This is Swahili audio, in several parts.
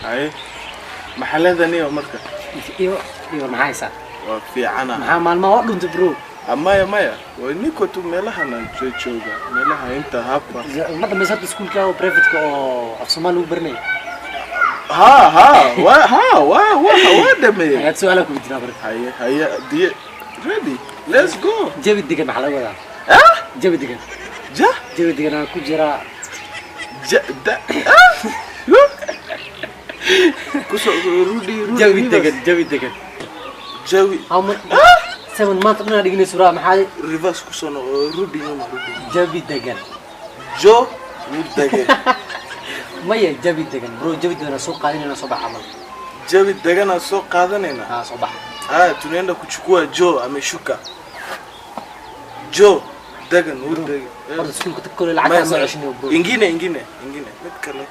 Ay. Maxalladani oo marka. iyo maxaysa. Waa fiicana. Maxaa maalmo oo dhunta bro. Maya. Waa niko tu meelaha na jooga. Meelaha inta hapa. Madda meesha iskuulka oo private ka oo af Soomaali u barnay. Waa damay. Aad su'aal ku weydiinaa bar. Haya, ready. Let's go. Jawi degan maxaa laga wadaa? Jawi degan. Jawi degan ku jira. Kuso Rudi. Jawi degan. Ama 7 months dana dhigni sura maxay reverse kuso Rudi. Jawi degan. Degan. Maya jawi degan bro, jawi degan soo qaadinayna soo baxamal. Jawi degan soo qaadanayna. Soo bax. Tunaenda kuchukua ameshuka. Degan. Horta iskuulka takole lacag ma ceshino bro. Ingine mid kale.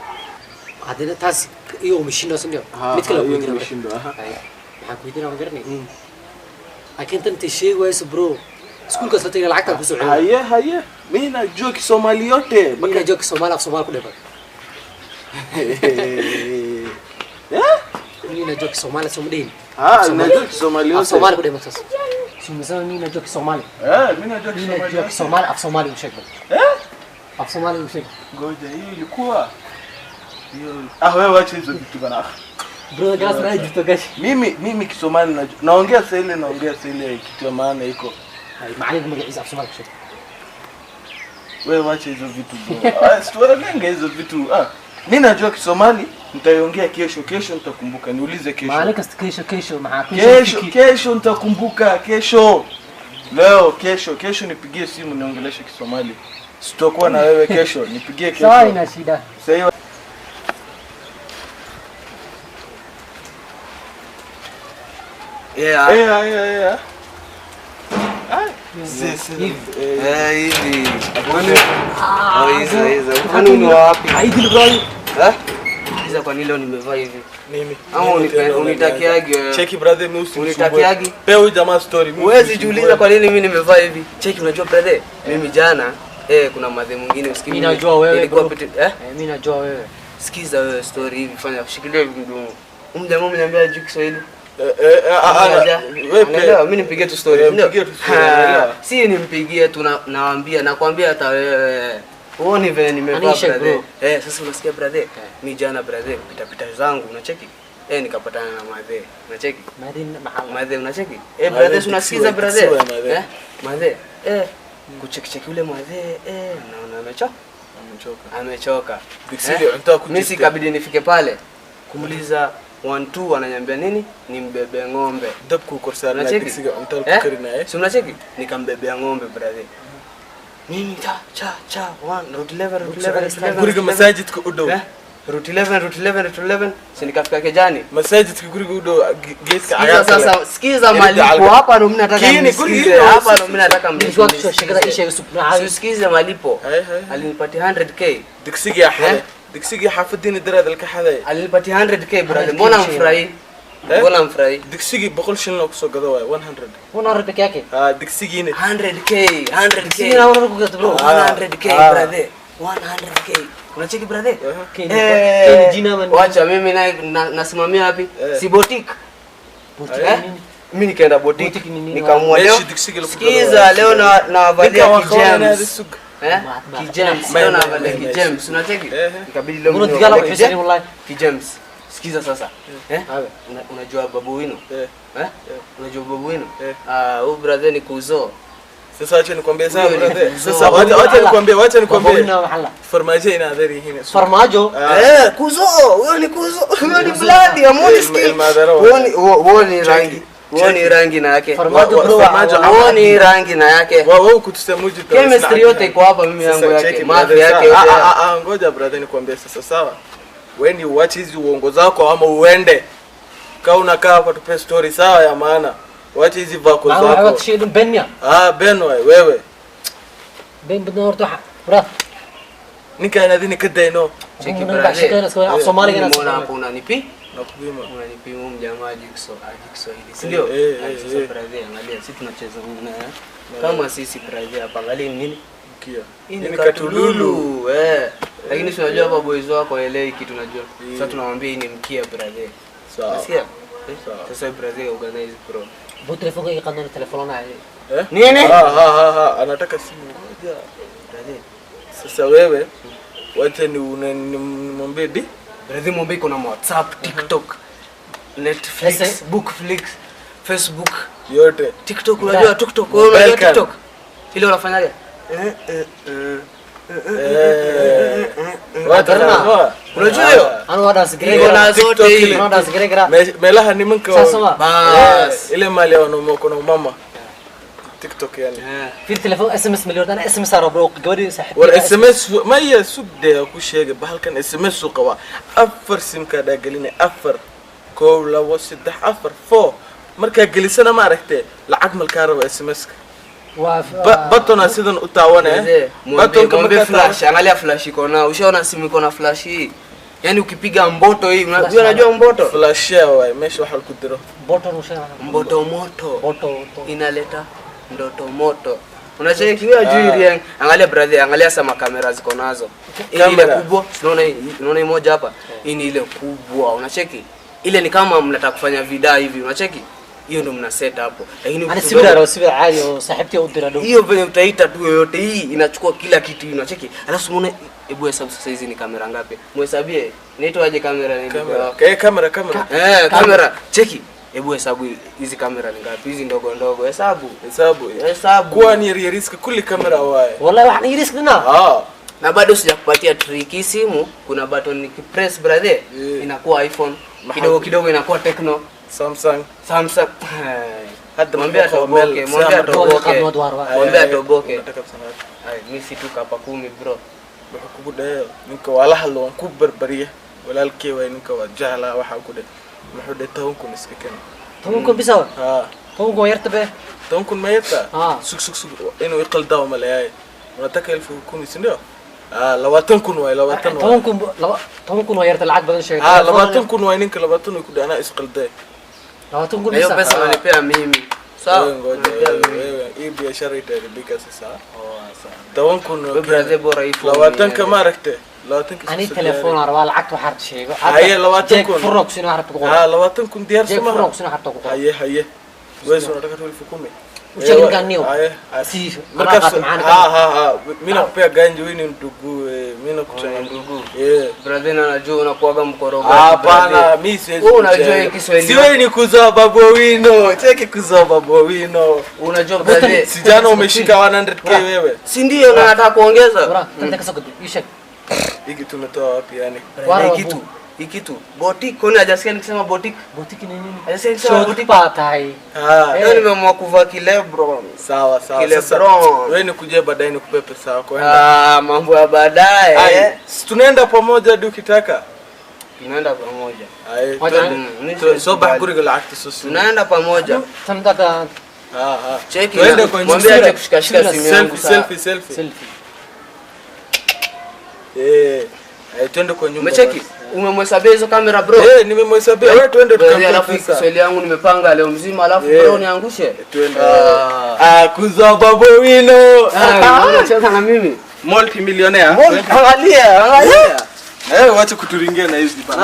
Hadina taas iyo machine soo mid kale ku jira machine maxaa ku jira garnay laakiin tan tishay wayso bro iskuulka soo tagay lacagta ku soo celin haya mina joki Somali yote mina joki Somali ku dhibay mina joki Somali soo midin mina joki Somali yote Somali ku dhibay taas sumisa mina joki Somali mina joki Somali af Somali u sheeg af Somali u sheeg ngoja hii ilikuwa wewe wacha hizo vitu bana. Bro, gas na jitu gash. Mimi Kisomali naongea sasa ile kitu ya maana iko. Maana magaciisa af Somali sheeg. Wewe wacha hizo vitu bro. Sitwarenga hizo vitu. Mimi najua Kisomali, nitaiongea kesho nitakumbuka. Niulize kesho. Maana kesho maana kesho nitakumbuka kesho. Leo kesho nipigie simu niongeleshe Kisomali. Sitakuwa na wewe kesho, nipigie kesho. Sawa, ina shida. Sasa Yeah. Hivi. Hizo. Kwani wapi? Haidi bro. Hizo kwa nini leo nimevaa hivi? Mimi. Ama unitakiagi wewe? Cheki brother, mimi unitakiagi? Pea huyu jamaa story. Huwezi jiuliza kwa nini mimi nimevaa hivi. Cheki unajua brother, mimi jana kuna madhe mwingine usikii. Mimi najua wewe bro. Mimi najua wewe. Sikiza wewe story hivi, fanya shikilia hivi mdomo. Jamaa mniambia juu Kiswahili. Wewe mimi nipigie tu story. Si nimpigie tu nakwambia hata wewe. Uone vile nimevaa brother. Sasa unasikia brother? Mimi jana brother pita zangu unacheki? Nikapatana na madhe. Unacheki? Madhe unacheki? Brother unasikiza brother? Madhe. Kucheki yule madhe naona amechoka. Mimi sikabidi nifike pale kumuliza 1-2 ananiambia nini? Nimbebe ng'ombe. Dabku korsana dixi unataka kukiri naye. Si unacheki? Nikambebea ng'ombe brother. Mimi cha 1 route 11 kuriga masajid ku udo. Route 11 si nikafika Kejani. Masajid ku kuriga udo gate ka aya. Sasa sikiza malipo hapa ndo mimi nataka nisikize. Hapa ndo mimi nataka msikize malipo. Alinipatia 100k. Dixi ya hale. Dixi xafadina darada ka xaday alibati 100k brother mbona mfurahi Dixi 100 shilin oo soo gado way 100 peke yake Dixi ni 100k sina wana ku gato bro 100k brother 100k unacheki brother jina man wacha mimi nasimamia wapi si boutique mimi nikaenda boutique nikamua leo sikiza leo na valia kijems Kijems leo na vale Kijems unacheki ikabidi leo unatigala kwa pesa wallahi Kijems sikiza sasa unajua babu wino unajua babu wino huyu brother ni kuzo sasa acha nikwambie sana brother sasa wacha nikwambie farmajo ina adhari hina farmajo kuzo huyo ni blood amoni ski woni rangi Woni rangi na yake. Woni rangi na yake. Wewe kutusemuji tu. Chemistry yote iko hapa mimi yangu yake. Math yake yote. Ngoja brother nikwambie sasa sawa. Wewe ni uache hizi uongo zako ama uende. Kaa unakaa hapa tupe story sawa ya maana. Uache hizi vako zako. Wewe shida Benya. Ben wewe. Ben بدنا bro. Nika nadhani kadaino. Cheki brother. Somali kana mbona hapo unanipi? Nakupima. Unanipima mjamaa Kiswahili. Si ndio? Sasa brother angalia sisi tunacheza kama sisi brother hapa angalia nini? Kia. Ini katululu Lakini si unajua hapa boys wako waelewi kitu unajua. Sasa tunamwambia hii ni mkia brother. Sawa. Nasikia? Sasa brother organize bro. Bu telefon kai kanona telefon na. Nini? Anataka simu moja. Brother. Sasa wewe wacha nimwambie di. Brother mwambie kuna WhatsApp, TikTok, Netflix, Bookflix, Facebook, yote. TikTok unajua TikTok, unajua TikTok. Ile unafanyaje? Unajua hiyo? Anu ada segera na zote ile. Anu ada segera. Melaha ni mke wa bas. Ile mali wanaume kuna mama. TikTok yani. Fi telefon SMS milyon ana SMS ara bro gabadhi saaxiib. War SMS ma ya subde ku sheegay bahalkan SMS soo qaba. Afar sim ka dhagalina afar. Koow labo saddex afar 4. Marka gelisana ma aragtay lacag malka rabo SMS ka. Batona sidan u taawane. Baton kama flash, angalia flash iko na. Ushaona simu iko na flash hii. Yaani ukipiga mboto hii, unajua mboto? Flash wewe, mesha waxa ku diro. Mboto moto. Inaleta ndoto moto. Unachekiwa juu angalia brother, angalia sama kamera ziko nazo. Ile kubwa, unaona hii moja hapa. Hii ni ile kubwa. Unacheki? Ile ni kama mnataka kufanya video hivi, unacheki? Hiyo ndio mna set hapo. Lakini usibira hali sahibti au dirado. Hiyo venye utaita tu yoyote hii inachukua kila kitu, unacheki? Alafu unaona hebu hesabu sasa hizi ni kamera ngapi? Muhesabie. Inaitwaje kamera nini? Kamera. Kamera. Cheki. Hebu hesabu hizi kamera ni ngapi? Hizi ndogo ndogo. Hesabu. Kwa ni risk kuli kamera wae. Wallahi wahni risk na. Na bado sijakupatia trick simu. Kuna button nikipress brother inakuwa iPhone. Kidogo inakuwa Tecno. Samsung. Hata mwambie atoboke. Ai mimi si tu kapa 10 bro. Ku dhayo ninka wala halo ku barbariya walaalkii way ninka waa jahla waxa ku dhahay wuxuu dhahay 10 kun iska keen 10 kun bisaw 10 kun yartabe 10 kun mayta sug inuu iqaldaa ma leeyahay unataka 1000 kun isnio 20 kun way 10 kun waa yarta lacag badan sheegay 20 kun way ninka 20 ku dhaana isqalday 20 kun hiyo pesa unanipea mimi sawa wewe hii biashara itaharibika sasa sawa 10 kun brother bora iPhone 20 kama aragtay 20 ani telefoon arwaa lacagtu waxaad sheego haye 20 kun furroq sino harta ku qor 20 kun diyaar sama furroq sino harta ku qor haye wees unataka 10,000 ushagin ganio si markas mimi nakupea ganji wewe ni ndugu mimi nakuchana ndugu brother na najua unakuaga mkoroga hapana mimi siwezi unajua Kiswahili si wewe ni kuzaa babo wino cheki kuzaa babo wino unajua brother sijana umeshika 100k wewe si ndio na nataka kuongeza bora nataka soko ishak hiki tumetoa wapi yani hiki kitu boutique kuna hajasikia nikisema boutique ni nini hajasikia nikisema boutique patai leo nimeamua kuvaa kilebron sawa sasa wewe nikuje baadaye nikupe pesa yako mambo ya baadaye tunaenda pamoja hadi ukitaka tunaenda pamoja so bakuri la akti sosi tunaenda pamoja tamtaka cheki mwambie aje kushika simu yangu selfie twende kwa nyumba. Umecheki? Umemhesabia hizo kamera bro? Nimemhesabia. Wewe twende tukamfika. Swali yangu nimepanga leo mzima alafu bro niangushe. Twende. Kuzaa babo wino. Unacheza na mimi? Multi-millionaire. Angalia. Wacha kuturingia na hizi bana.